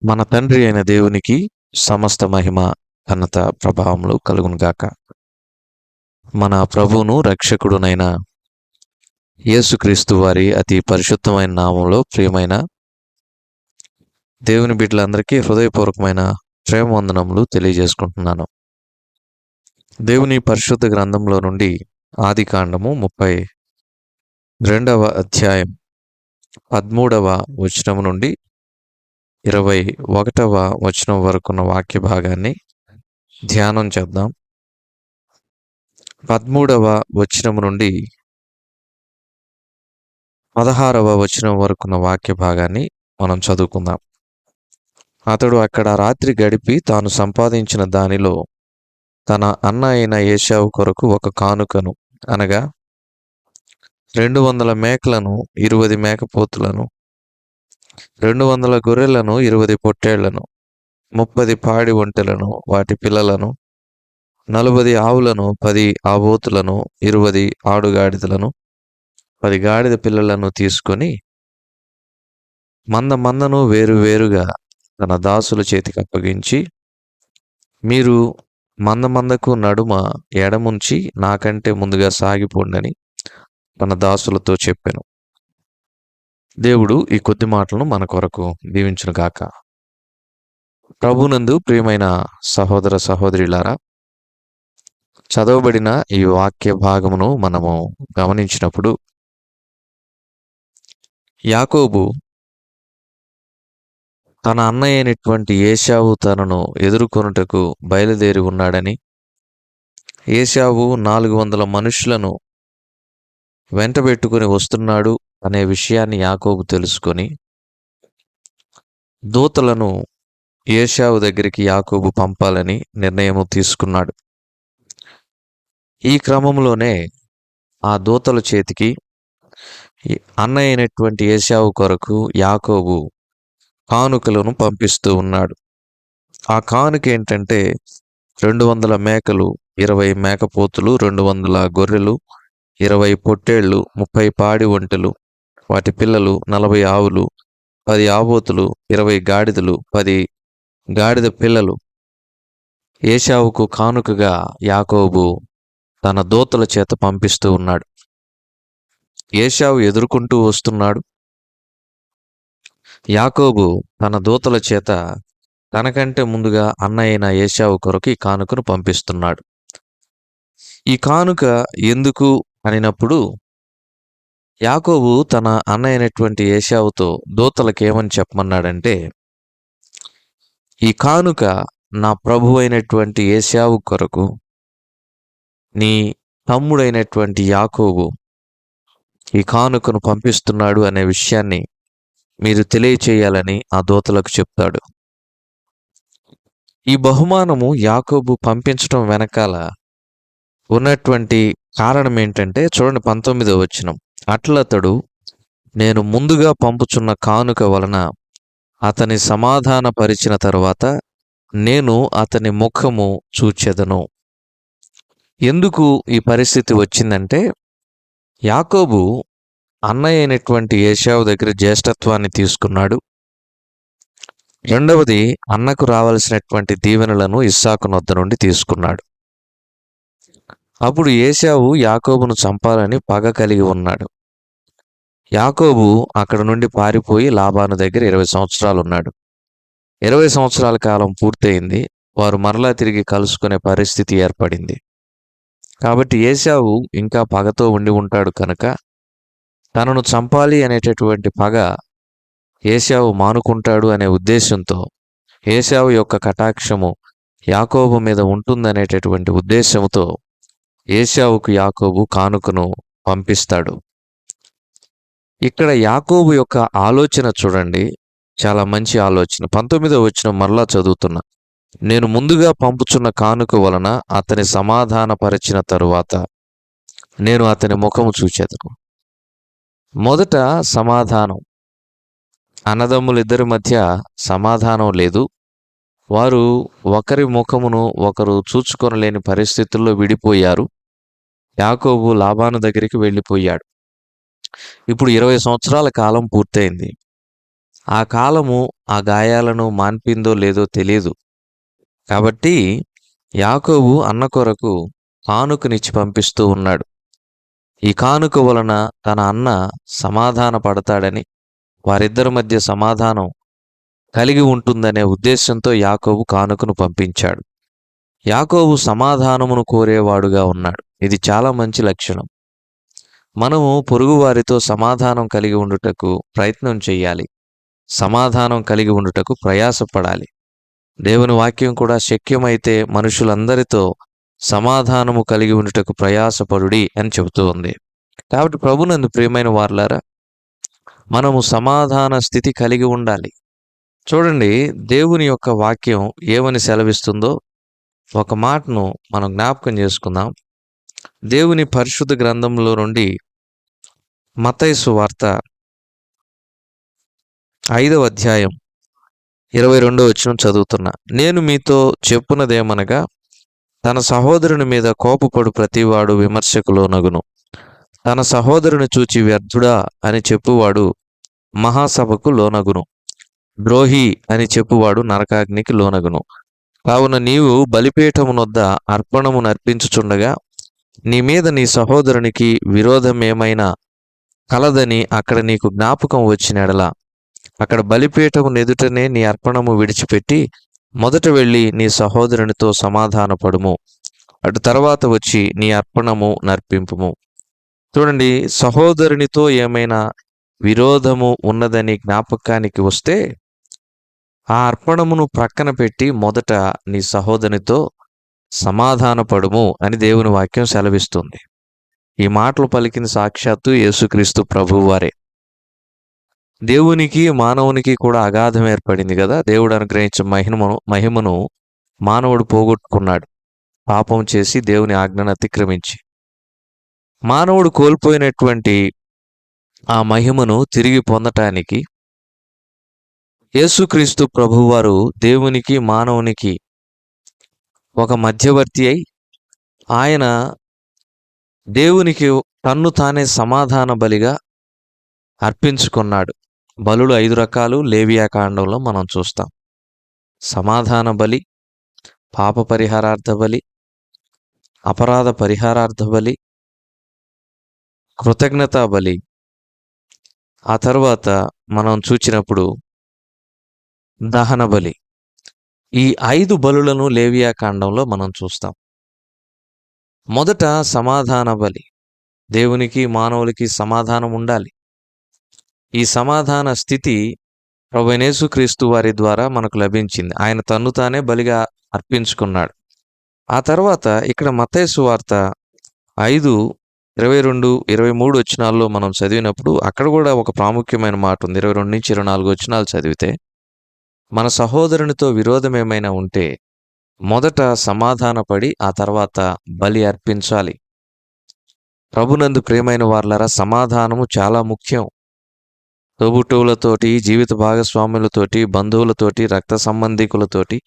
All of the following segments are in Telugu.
మన తండ్రి అయిన దేవునికి సమస్త మహిమ ఘనత ప్రభావములు కలుగునుగాక. మన ప్రభువును రక్షకుడునైన యేసుక్రీస్తు వారి అతి పరిశుద్ధమైన నామంలో ప్రియమైన దేవుని బిడ్డలందరికీ హృదయపూర్వకమైన ప్రేమ వందనములు తెలియజేసుకుంటున్నాను. దేవుని పరిశుద్ధ గ్రంథంలో నుండి ఆదికాండము 32వ అధ్యాయం 13వ వచనం నుండి 21వ వచనం వరకున్న వాక్య భాగాన్ని ధ్యానం చేద్దాం. 13వ వచనం నుండి 16వ వచనం వరకున్న వాక్య భాగాన్ని మనం చదువుకుందాం. అతడు అక్కడ రాత్రి గడిపి తాను సంపాదించిన దానిలో తన అన్న అయిన ఏశావు కొరకు ఒక కానుకను అనగా 200 మేకలను, 20 మేకపోతులను, 200 గొర్రెలను, 20 పొట్టేళ్లను, 30 పాడి ఒంటెలను, వాటి పిల్లలను, 40 ఆవులను, 10 ఆబోతులను, 20 ఆడుగాడిదలను, 10 గాడిద పిల్లలను తీసుకొని మందను వేరువేరుగా తన దాసుల చేతికి అప్పగించి, మీరు మందకు నడుమ ఎడముంచి నాకంటే ముందుగా సాగిపోండని తన దాసులతో చెప్పాను. దేవుడు ఈ కొద్ది మాటలను మన కొరకు దీవించునుగాక. ప్రభునందు ప్రియమైన సహోదర సహోదరులారా, చదవబడిన ఈ వాక్య భాగమును మనము గమనించినప్పుడు యాకోబు తన అన్నయ్య అయినటువంటి ఏశావు తనను ఎదుర్కొనుటకు బయలుదేరి ఉన్నాడని, ఏశావు 400 మనుషులను వెంటబెట్టుకుని వస్తున్నాడు అనే విషయాన్ని యాకోబు తెలుసుకొని దూతలను ఏశావు దగ్గరికి యాకోబు పంపాలని నిర్ణయం తీసుకున్నాడు. ఈ క్రమంలోనే ఆ దూతల చేతికి అన్నయ్య అయినటువంటి ఏశావు కొరకు యాకోబు కానుకలను పంపిస్తూ ఉన్నాడు. ఆ కానుక ఏంటంటే 200 మేకలు, 20 మేకపోతులు, 200 గొర్రెలు, 20 పొట్టేళ్లు, 30 పాడి ఒంటెలు, వాటి పిల్లలు, 40 ఆవులు, 10 ఆబోతులు, 20 గాడిదలు, 10 గాడిద పిల్లలు ఏశావుకు కానుకగా యాకోబు తన దూతల చేత పంపిస్తూ ఉన్నాడు. ఏశావు ఎదుర్కొంటూ వస్తున్నాడు. యాకోబు తన దూతల చేత తనకంటే ముందుగా అన్నయ్యైన ఏశావు కొరకు ఈ కానుకను పంపిస్తున్నాడు. ఈ కానుక ఎందుకు అనినప్పుడు యాకోబు తన అన్నయ్య అయినటువంటి ఏశావుతో దూతలకు ఏమని చెప్పమన్నాడంటే, ఈ కానుక నా ప్రభు అయినటువంటి ఏశావు కొరకు నీ తమ్ముడైనటువంటి యాకోబు ఈ కానుకను పంపిస్తున్నాడు అనే విషయాన్ని మీరు తెలియచేయాలని ఆ దూతలకు చెప్తాడు. ఈ బహుమానము యాకోబు పంపించడం వెనకాల ఉన్నటువంటి కారణం ఏంటంటే చూడండి, 19వ వచనం. అట్లతడు నేను ముందుగా పంపుచున్న కానుక వలన అతని సమాధానపరిచిన తరువాత నేను అతని ముఖము చూచెదను. ఎందుకు ఈ పరిస్థితి వచ్చిందంటే, యాకోబు అన్నయ్య అయినటువంటి ఏశావు దగ్గర జ్యేష్ఠత్వాన్ని తీసుకున్నాడు. రెండవది, అన్నకు రావాల్సినటువంటి దీవెనలను ఇస్సాకు నొద్ద నుండి తీసుకున్నాడు. అప్పుడు ఏశావు యాకోబును చంపాలని పగ కలిగి ఉన్నాడు. యాకోబు అక్కడ నుండి పారిపోయి లాబాను దగ్గర 20 సంవత్సరాలు ఉన్నాడు. 20 సంవత్సరాల కాలం పూర్తయింది. వారు మరలా తిరిగి కలుసుకునే పరిస్థితి ఏర్పడింది. కాబట్టి ఏశావు ఇంకా పగతో ఉండి ఉంటాడు కనుక తనను చంపాలి అనేటటువంటి పగ ఏశావు మానుకుంటాడు అనే ఉద్దేశంతో, ఏశావు యొక్క కటాక్షము యాకోబు మీద ఉంటుందనేటటువంటి ఉద్దేశంతో ఏశావుకు యాకోబు కానుకను పంపిస్తాడు. ఇక్కడ యాకోబు యొక్క ఆలోచన చూడండి, చాలా మంచి ఆలోచన. 19వ వచనం మరలా చదువుతున్నా. నేను ముందుగా పంపుచున్న కానుక వలన అతని సమాధానపరిచిన తరువాత నేను అతని ముఖము చూచెదను. మొదట సమాధానం. అన్నదమ్ములిద్దరి మధ్య సమాధానం లేదు. వారు ఒకరి ముఖమును ఒకరు చూచుకొనలేని పరిస్థితుల్లో విడిపోయారు. యాకోబు లాబాను దగ్గరికి వెళ్ళిపోయాడు. ఇప్పుడు 20 సంవత్సరాల కాలం పూర్తయింది. ఆ కాలము ఆ గాయాలను మాన్పిందో లేదో తెలియదు. కాబట్టి యాకోబు అన్న కొరకు కానుకనిచ్చి పంపిస్తూ ఉన్నాడు. ఈ కానుక వలన తన అన్న సమాధాన పడతాడని, వారిద్దరి మధ్య సమాధానం కలిగి ఉంటుందనే ఉద్దేశంతో యాకోబు కానుకను పంపించాడు. యాకోబు సమాధానమును కోరేవాడుగా ఉన్నాడు. ఇది చాలా మంచి లక్షణం. మనము పొరుగువారితో సమాధానం కలిగి ఉండుటకు ప్రయత్నం చేయాలి. సమాధానం కలిగి ఉండుటకు ప్రయాసపడాలి. దేవుని వాక్యం కూడా శక్యమైతే మనుషులందరితో సమాధానము కలిగి ఉండుటకు ప్రయాసపడుడి అని చెబుతూ ఉంది. కాబట్టి ప్రభునందు ప్రియమైన వారలారా, మనము సమాధాన స్థితి కలిగి ఉండాలి. చూడండి, దేవుని యొక్క వాక్యం ఏమని సెలవిస్తుందో ఒక మాటను మనం జ్ఞాపకం చేసుకుందాం. దేవుని పరిశుద్ధ గ్రంథంలో నుండి మత్తయి సువార్త 5వ అధ్యాయం 22వ వచనం చదువుతున్నా. నేను మీతో చెప్పునదేమనగా, తన సహోదరుని మీద కోపపడు ప్రతివాడు విమర్శకు లోనగును. తన సహోదరుని చూచి వ్యర్థుడా అని చెప్పువాడు మహాసభకు లోనగును. ద్రోహి అని చెప్పువాడు నరకాగ్నికి లోనగును. కావున నీవు బలిపీఠమునొద్ద అర్పణము నర్పించుచుండగా నీ మీద నీ సహోదరునికి విరోధమేమైనా కలదని అక్కడ నీకు జ్ఞాపకం వచ్చినెడల అక్కడ బలిపీఠము నెదుటనే నీ అర్పణము విడిచిపెట్టి మొదట వెళ్ళి నీ సహోదరునితో సమాధానపడుము. అటు తర్వాత వచ్చి నీ అర్పణము నర్పింపుము. చూడండి, సహోదరునితో ఏమైనా విరోధము ఉన్నదని జ్ఞాపకానికి వస్తే ఆ అర్పణమును ప్రక్కన పెట్టి మొదట నీ సహోదరునితో సమాధానపడుము అని దేవుని వాక్యం సెలవిస్తుంది. ఈ మాటలు పలికిన సాక్షాత్తు యేసుక్రీస్తు ప్రభువారే. దేవునికి మానవునికి కూడా అగాధం ఏర్పడింది కదా. దేవుడు అనుగ్రహించిన మహిమను మానవుడు పోగొట్టుకున్నాడు, పాపం చేసి దేవుని ఆజ్ఞను అతిక్రమించి. మానవుడు కోల్పోయినటువంటి ఆ మహిమను తిరిగి పొందటానికి యేసుక్రీస్తు ప్రభువారు దేవునికి మానవునికి ఒక మధ్యవర్తి అయి ఆయన దేవునికి తన్ను తానే సమాధాన బలిగా అర్పించుకున్నాడు. బలులు 5 రకాలు లేవియా కాండంలో మనం చూస్తాం. సమాధాన బలి, పాప పరిహారార్థ బలి, అపరాధ పరిహారార్థ బలి, కృతజ్ఞతా బలి. ఆ తర్వాత మనం చూచినప్పుడు దహన బలి. ఈ 5 బలులను లేవియా కాండంలో మనం చూస్తాం. మొదట సమాధాన బలి. దేవునికి మానవులకి సమాధానం ఉండాలి. ఈ సమాధాన స్థితి ప్రభువైన యేసుక్రీస్తు వారి ద్వారా మనకు లభించింది. ఆయన తన్ను తానే బలిగా అర్పించుకున్నాడు. ఆ తర్వాత ఇక్కడ మత్తయి సువార్త 5:22-23 వచనాల్లో మనం చదివినప్పుడు అక్కడ కూడా ఒక ప్రాముఖ్యమైన మాట ఉంది. 22-24 వచనాలు చదివితే, మన సహోదరునితో విరోధం ఏమైనా ఉంటే మొదట సమాధానపడి ఆ తర్వాత బలి అర్పించాలి. ప్రభునందు ప్రియమైన వారలారా, సమాధానము చాలా ముఖ్యం. తోబుట్టువులతోటి, జీవిత భాగస్వాములతోటి, బంధువులతోటి, రక్త సంబంధికులతోటి,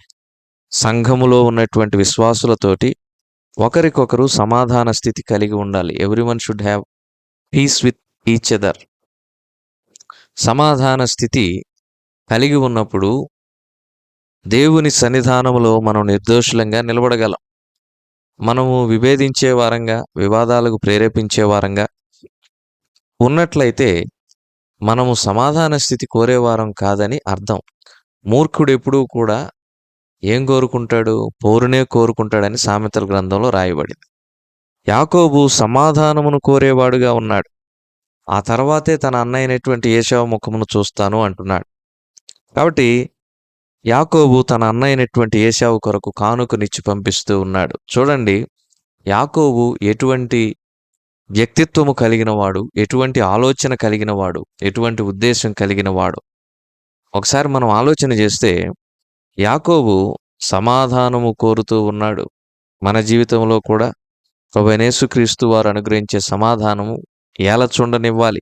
సంఘములో ఉన్నటువంటి విశ్వాసులతోటి ఒకరికొకరు సమాధాన స్థితి కలిగి ఉండాలి. Everyone should have piece with each other. సమాధాన స్థితి కలిగి ఉన్నప్పుడు దేవుని సన్నిధానములో మనం నిర్దోషులంగా నిలబడగలం. మనము విభేదించే వారంగా, వివాదాలకు ప్రేరేపించే వారంగా ఉన్నట్లయితే మనము సమాధాన స్థితి కోరేవారం కాదని అర్థం. మూర్ఖుడు ఎప్పుడూ కూడా ఏం కోరుకుంటాడు? పోరునే కోరుకుంటాడని సామెతల గ్రంథంలో రాయబడింది. యాకోబు సమాధానమును కోరేవాడుగా ఉన్నాడు. ఆ తర్వాతే తన అన్నయ్యైనటువంటి ఏశావు ముఖమును చూస్తాను అంటున్నాడు. కాబట్టి యాకోబు తన అన్నయ్యైనటువంటి ఏశావు కొరకు కానుకనిచ్చి పంపిస్తూ ఉన్నాడు. చూడండి, యాకోబు ఎటువంటి వ్యక్తిత్వము కలిగిన వాడు, ఎటువంటి ఆలోచన కలిగిన వాడు, ఎటువంటి ఉద్దేశం కలిగిన వాడు. ఒకసారి మనం ఆలోచన చేస్తే యాకోబు సమాధానము కోరుతూ ఉన్నాడు. మన జీవితంలో కూడా ప్రభువైన యేసుక్రీస్తు వారు అనుగ్రహించే సమాధానము ఏలచుండనివ్వాలి.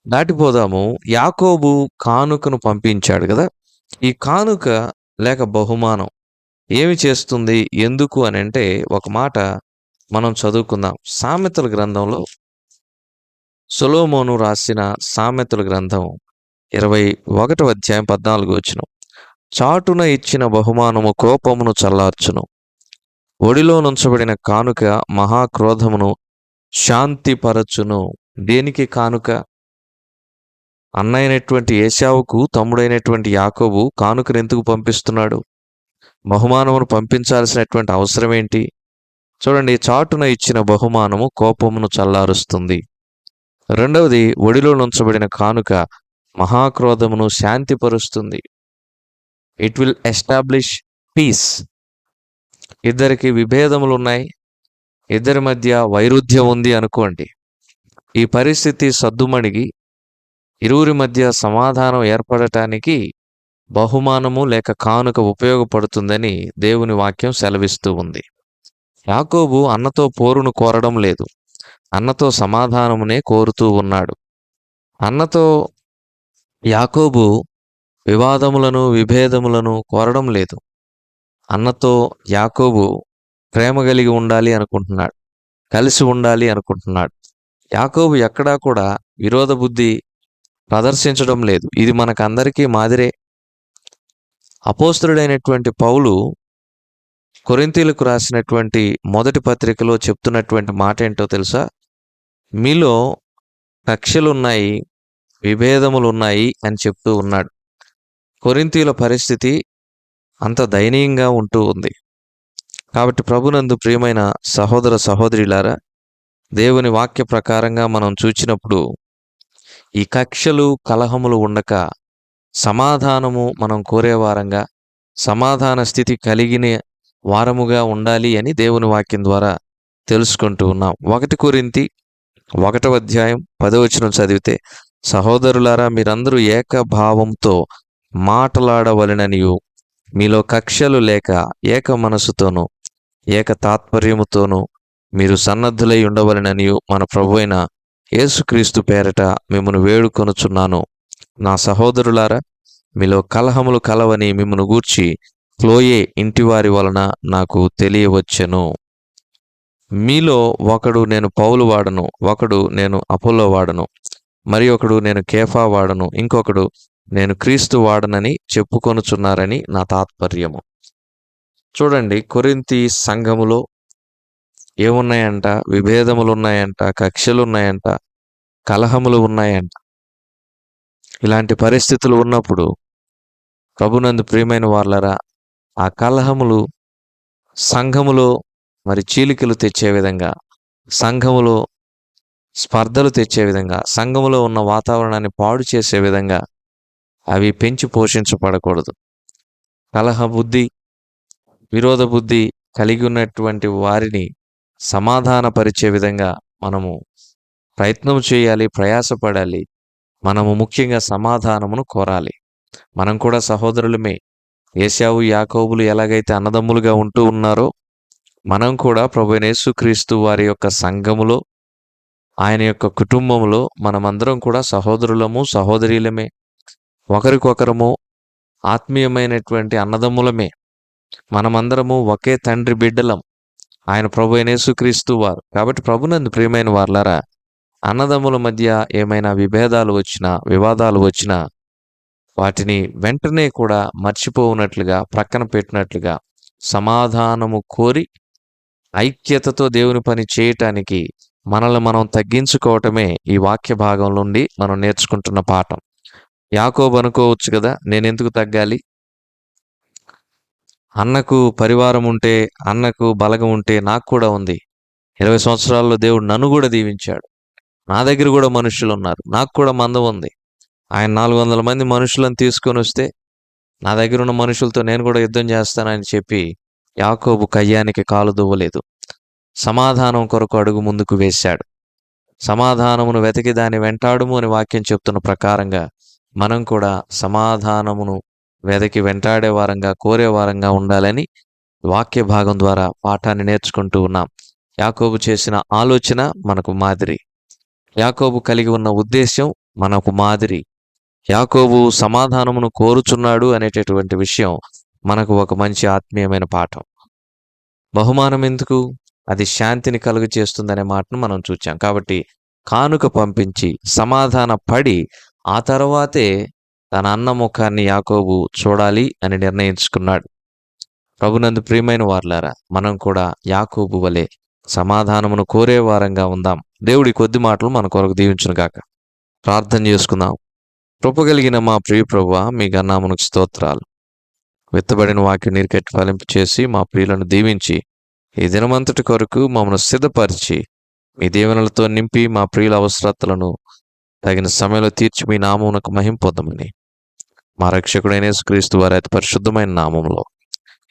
దాటిపోదాము. యాకోబు కానుకను పంపించాడు కదా. ఈ కానుక లేక బహుమానం ఏమి చేస్తుంది, ఎందుకు అని అంటే ఒక మాట మనం చదువుకుందాం. సామెతల గ్రంథంలో సొలొమోను రాసిన సామెతల గ్రంథం 21వ అధ్యాయం 14వ వచనం. చాటున ఇచ్చిన బహుమానము కోపమును చల్లార్చును, ఒడిలో నుంచబడిన కానుక మహాక్రోధమును శాంతిపరచును. దేనికి కానుక? అన్నైనటువంటి ఏశావుకు తమ్ముడైనటువంటి యాకోబు కానుకను ఎందుకు పంపిస్తున్నాడు? బహుమానమును పంపించాల్సినటువంటి అవసరం ఏంటి? చూడండి, చాటున ఇచ్చిన బహుమానము కోపమును చల్లారుస్తుంది. రెండవది, ఒడిలో నుంచబడిన కానుక మహాక్రోధమును శాంతిపరుస్తుంది. It will establish peace. ఇద్దరికి విభేదములు ఉన్నాయి, ఇద్దరి మధ్య వైరుధ్యం ఉంది అనుకోండి. ఈ పరిస్థితి సద్దుమణిగి ఇరువురి మధ్య సమాధానం ఏర్పడటానికి బహుమానము లేక కానుక ఉపయోగపడుతుందని దేవుని వాక్యం సెలవిస్తూ ఉంది. యాకోబు అన్నతో పోరును కోరడం లేదు, అన్నతో సమాధానమునే కోరుతూ ఉన్నాడు. అన్నతో యాకోబు వివాదములను విభేదములను కోరడం లేదు. అన్నతో యాకోబు ప్రేమ కలిగి ఉండాలి అనుకుంటున్నాడు, కలిసి ఉండాలి అనుకుంటున్నాడు. యాకోబు ఎక్కడా కూడా విరోధ బుద్ధి ప్రదర్శించడం లేదు. ఇది మనకందరికీ మాదిరే. అపోస్తలుడైనటువంటి పౌలు కొరింథీయులకు రాసినటువంటి మొదటి పత్రికలో చెప్తున్నటువంటి మాట ఏంటో తెలుసా? మీలో కక్షలున్నాయి, విభేదములున్నాయి అని చెప్తూ ఉన్నాడు. కొరింథీయుల పరిస్థితి అంత దయనీయంగా ఉంటూ ఉంది. కాబట్టి ప్రభునందు ప్రియమైన సహోదర సహోదరులారా, దేవుని వాక్య ప్రకారంగా మనం చూచినప్పుడు ఈ కక్షలు కలహములు ఉండక సమాధానము మనం కోరేవారంగా, సమాధాన స్థితి కలిగిన వారముగా ఉండాలి అని దేవుని వాక్యం ద్వారా తెలుసుకుంటూ ఉన్నాం. 1 కొరింథీ 1వ అధ్యాయం 10వ వచనం చదివితే, సహోదరులారా, మీరందరూ ఏకభావంతో మాట్లాడవలెననియు, మీలో కక్షలు లేక ఏక మనసుతోనూ ఏక తాత్పర్యముతోనూ మీరు సన్నద్ధులై ఉండవలెననియు మన ప్రభువైన యేసుక్రీస్తు పేరట మిమ్మను వేడుకొనుచున్నాను. నా సహోదరులారా, మీలో కలహములు కలవని మిమ్మను గూర్చి క్లోయే ఇంటివారి వలన నాకు తెలియవచ్చెను. మీలో ఒకడు నేను పౌలు వాడను, ఒకడు నేను అపోల్లో వాడను, మరి ఒకడు నేను కేఫా వాడను, ఇంకొకడు నేను క్రీస్తు వాడనని చెప్పుకొనుచున్నారని నా తాత్పర్యము. చూడండి, కొరింథీ సంఘములో ఏమున్నాయంట? విభేదములు ఉన్నాయంట, కక్షలు ఉన్నాయంట, కలహములు ఉన్నాయంట. ఇలాంటి పరిస్థితులు ఉన్నప్పుడు ప్రభునందు ప్రియమైన వాళ్ళరా, ఆ కలహములు సంఘములో మరి చీలికలు తెచ్చే విధంగా, సంఘములో స్పర్ధలు తెచ్చే విధంగా, సంఘములో ఉన్న వాతావరణాన్ని పాడు చేసే విధంగా అవి పెంచి పోషించబడకూడదు. కలహ బుద్ధి, విరోధ బుద్ధి కలిగి ఉన్నటువంటి వారిని సమాధానపరిచే విధంగా మనము ప్రయత్నం చేయాలి, ప్రయాసపడాలి. మనము ముఖ్యంగా సమాధానమును కోరాలి. మనం కూడా సహోదరులమే. ఏశావు యాకోబులు ఎలాగైతే అన్నదమ్ములుగా ఉంటూ ఉన్నారో, మనం కూడా ప్రభువైన యేసుక్రీస్తు వారి యొక్క సంఘములో, ఆయన యొక్క కుటుంబంలో మనమందరం కూడా సహోదరులము, సహోదరీలమే. ఒకరికొకరము ఆత్మీయమైనటువంటి అన్నదమ్ములమే. మనమందరము ఒకే తండ్రి బిడ్డలం, ఆయన ప్రభువైన యేసుక్రీస్తు వారు. కాబట్టి ప్రభునందు ప్రియమైన వారలారా, అన్నదమ్ముల మధ్య ఏమైనా విభేదాలు వచ్చినా, వివాదాలు వచ్చినా వాటిని వెంటనే కూడా మర్చిపోనట్లుగా, ప్రక్కన పెట్టినట్లుగా సమాధానము కోరి ఐక్యతతో దేవుని పని చేయటానికి మనల్ని మనం తగ్గించుకోవటమే ఈ వాక్య భాగం నుండి మనం నేర్చుకుంటున్న పాఠం. యాకోబు అనుకోవచ్చు కదా, నేనెందుకు తగ్గాలి? అన్నకు పరివారం ఉంటే, అన్నకు బలగం ఉంటే నాకు కూడా ఉంది. 20 సంవత్సరాల్లో దేవుడు నన్ను కూడా దీవించాడు. నా దగ్గర కూడా మనుషులు ఉన్నారు, నాకు కూడా మందం ఉంది. ఆయన 400 మంది మనుషులను తీసుకొని వస్తే నా దగ్గర ఉన్న మనుషులతో నేను కూడా యుద్ధం చేస్తానని చెప్పి యాకోబు కయ్యానికి కాలు దువ్వలేదు. సమాధానం కొరకు అడుగు ముందుకు వేశాడు. సమాధానమును వెతికి దాన్ని వెంటాడుము అని వాక్యం చెప్తున్న ప్రకారంగా మనం కూడా సమాధానమును వెతికి వెంటాడే వారంగా, కోరే వారంగా ఉండాలని వాక్య భాగం ద్వారా పాఠాన్ని నేర్చుకుంటూ ఉన్నాం. యాకోబు చేసిన ఆలోచన మనకు మాదిరి, యాకోబు కలిగి ఉన్న ఉద్దేశం మనకు మాదిరి. యాకోబు సమాధానమును కోరుచున్నాడు అనేటటువంటి విషయం మనకు ఒక మంచి ఆత్మీయమైన పాఠం. బహుమానం ఎందుకు? అది శాంతిని కలుగు చేస్తుందనే మాటను మనం చూచాం. కాబట్టి కానుక పంపించి సమాధాన పడి ఆ తర్వాతే తన అన్న ముఖాన్ని యాకోబు చూడాలి అని నిర్ణయించుకున్నాడు. ప్రభునందు ప్రియమైన వారలారా, మనం కూడా యాకోబు వలె సమాధానమును కోరే వారంగా ఉందాం. దేవుడి కొద్ది మాటలు మన కొరకు దీవించునుగాక. ప్రార్థన చేసుకుందాం. కృపగలిగిన మా ప్రియ ప్రభువా, మీ గన్నామమునకు స్తోత్రాలు. విత్తబడిన వాక్యం నీరు కట్టి ఫలింపు చేసి మా ప్రియులను దీవించి ఈ దినమంతటి కొరకు మమ్మల్ని సిద్ధపరిచి మీ దీవెనలతో నింపి మా ప్రియుల అవసరతలను తగిన సమయంలో తీర్చి మీ నామమునకు మహిమ పొందమని మా రక్షకుడైన యేసుక్రీస్తు వారి అతి పరిశుద్ధమైన నామములో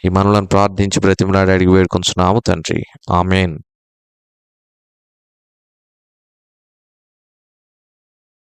ఈ మనలను ప్రార్థించి బ్రతిమలాడి అడిగి వేడుకొంచున్నాము తండ్రి. ఆమేన్.